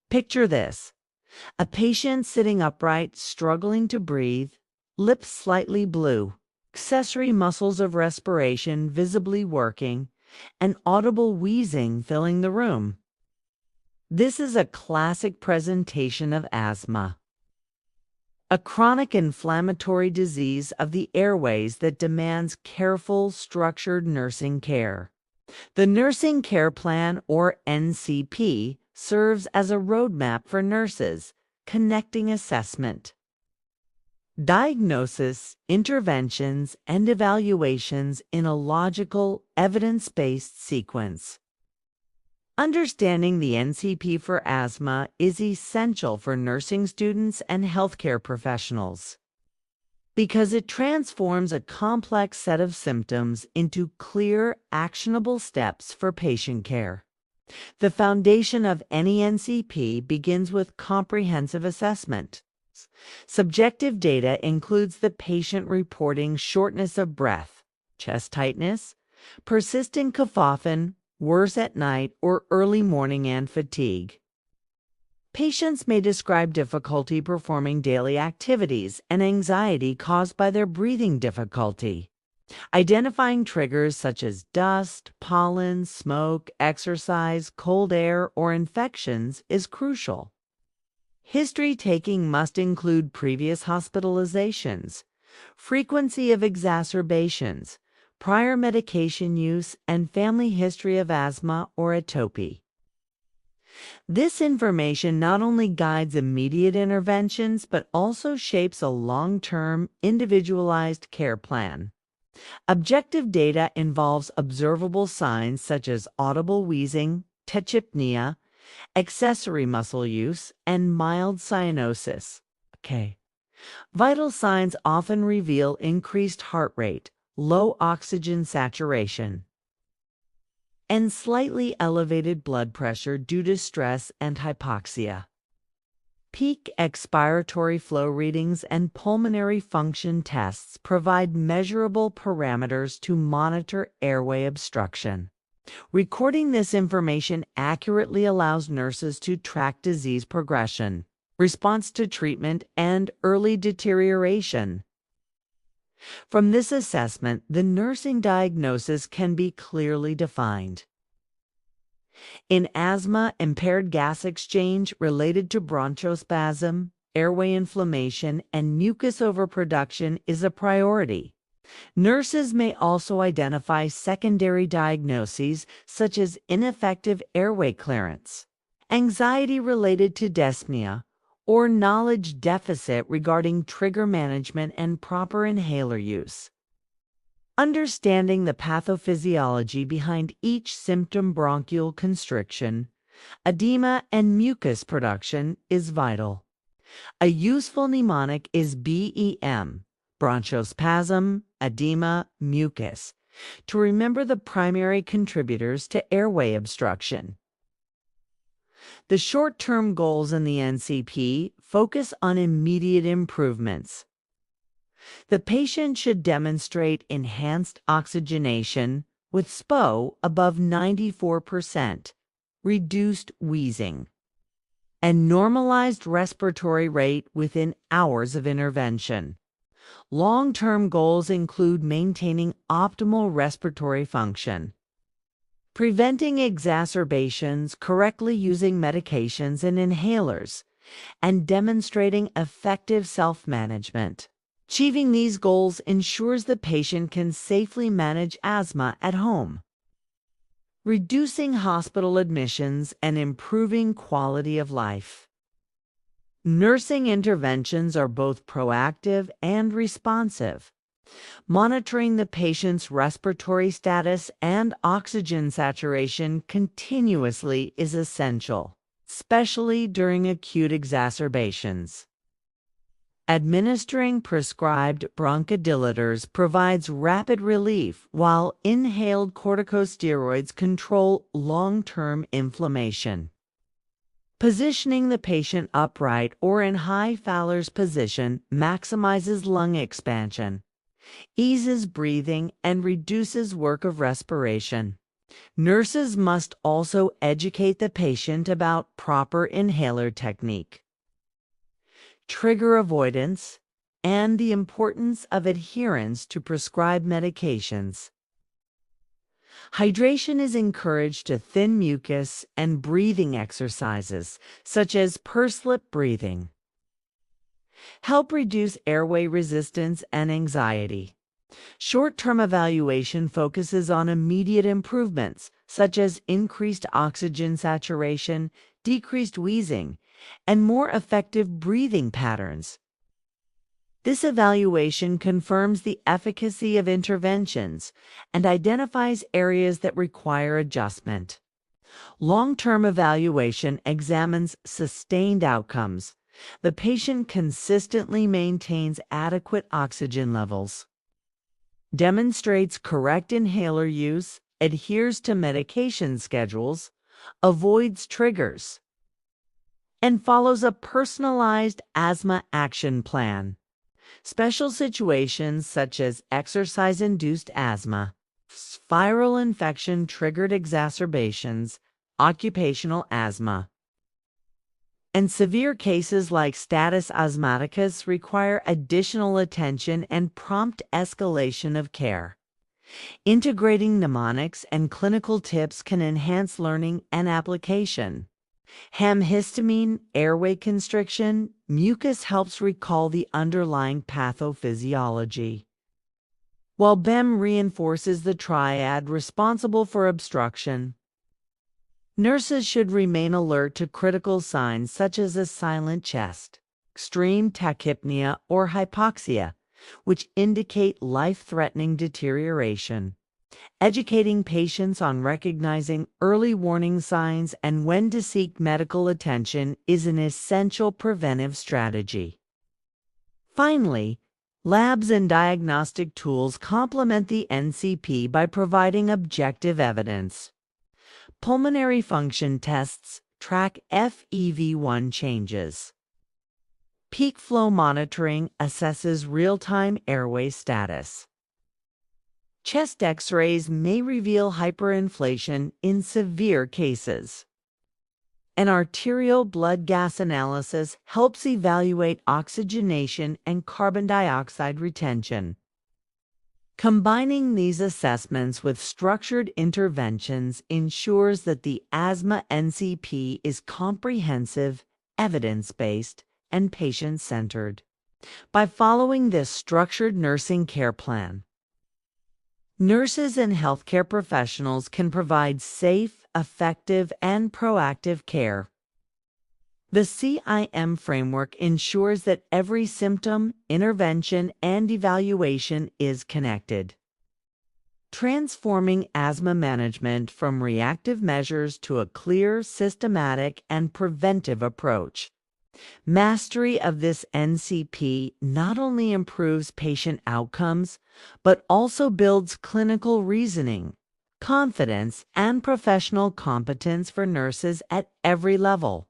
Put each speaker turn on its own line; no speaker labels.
Picture this: a patient sitting upright, struggling to breathe, lips slightly blue, accessory muscles of respiration visibly working, and audible wheezing filling the room. This is a classic presentation of asthma, a chronic inflammatory disease of the airways that demands careful, structured nursing care. The Nursing Care Plan, or NCP, serves as a roadmap for nurses, connecting assessment, diagnosis, interventions, and evaluations in a logical, evidence-based sequence. Understanding the NCP for asthma is essential for nursing students and healthcare professionals because it transforms a complex set of symptoms into clear, actionable steps for patient care. The foundation of any NCP begins with comprehensive assessment. Subjective data includes the patient reporting shortness of breath, chest tightness, persistent cough-often, worse at night or early morning, and fatigue. Patients may describe difficulty performing daily activities and anxiety caused by their breathing difficulty. Identifying triggers such as dust, pollen, smoke, exercise, cold air, or infections is crucial. History taking must include previous hospitalizations, frequency of exacerbations, prior medication use, and family history of asthma or atopy. This information not only guides immediate interventions but also shapes a long-term, individualized care plan. Objective data involves observable signs such as audible wheezing, tachypnea, accessory muscle use, and mild cyanosis. Vital signs often reveal increased heart rate, low oxygen saturation, and slightly elevated blood pressure due to stress and hypoxia. Peak expiratory flow readings and pulmonary function tests provide measurable parameters to monitor airway obstruction. Recording this information accurately allows nurses to track disease progression, response to treatment, and early deterioration. From this assessment, the nursing diagnosis can be clearly defined. In asthma, impaired gas exchange related to bronchospasm, airway inflammation, and mucus overproduction is a priority. Nurses may also identify secondary diagnoses such as ineffective airway clearance, anxiety related to dyspnea, or knowledge deficit regarding trigger management and proper inhaler use. Understanding the pathophysiology behind each symptom, bronchial constriction, edema, and mucus production is vital. A useful mnemonic is BEM, bronchospasm, edema, mucus, to remember the primary contributors to airway obstruction. The short-term goals in the NCP focus on immediate improvements. The patient should demonstrate enhanced oxygenation with SpO above 94%, reduced wheezing, and normalized respiratory rate within hours of intervention. Long-term goals include maintaining optimal respiratory function, preventing exacerbations, correctly using medications and inhalers, and demonstrating effective self-management. Achieving these goals ensures the patient can safely manage asthma at home, reducing hospital admissions and improving quality of life. Nursing interventions are both proactive and responsive. Monitoring the patient's respiratory status and oxygen saturation continuously is essential, especially during acute exacerbations. Administering prescribed bronchodilators provides rapid relief, while inhaled corticosteroids control long-term inflammation. Positioning the patient upright or in high Fowler's position maximizes lung expansion, eases breathing, and reduces work of respiration. Nurses must also educate the patient about proper inhaler technique, trigger avoidance, and the importance of adherence to prescribed medications. Hydration is encouraged to thin mucus and breathing exercises, such as pursed lip breathing. Help reduce airway resistance and anxiety. Short-term evaluation focuses on immediate improvements, such as increased oxygen saturation, decreased wheezing, and more effective breathing patterns. This evaluation confirms the efficacy of interventions and identifies areas that require adjustment. Long-term evaluation examines sustained outcomes. The patient consistently maintains adequate oxygen levels, demonstrates correct inhaler use, adheres to medication schedules, avoids triggers, and follows a personalized asthma action plan. Special situations such as exercise-induced asthma, viral infection-triggered exacerbations, occupational asthma, and severe cases like status asthmaticus require additional attention and prompt escalation of care. Integrating mnemonics and clinical tips can enhance learning and application. Histamine, airway constriction, mucus helps recall the underlying pathophysiology, while BEM reinforces the triad responsible for obstruction. Nurses should remain alert to critical signs such as a silent chest, extreme tachypnea, or hypoxia, which indicate life-threatening deterioration. Educating patients on recognizing early warning signs and when to seek medical attention is an essential preventive strategy. Finally, labs and diagnostic tools complement the NCP by providing objective evidence. Pulmonary function tests track FEV1 changes. Peak flow monitoring assesses real-time airway status. Chest X-rays may reveal hyperinflation in severe cases. An arterial blood gas analysis helps evaluate oxygenation and carbon dioxide retention. Combining these assessments with structured interventions ensures that the Asthma NCP is comprehensive, evidence-based, and patient-centered. By following this structured nursing care plan, nurses and healthcare professionals can provide safe, effective, and proactive care. The CIM framework ensures that every symptom, intervention, and evaluation is connected, transforming asthma management from reactive measures to a clear, systematic, and preventive approach. Mastery of this NCP not only improves patient outcomes, but also builds clinical reasoning, confidence, and professional competence for nurses at every level.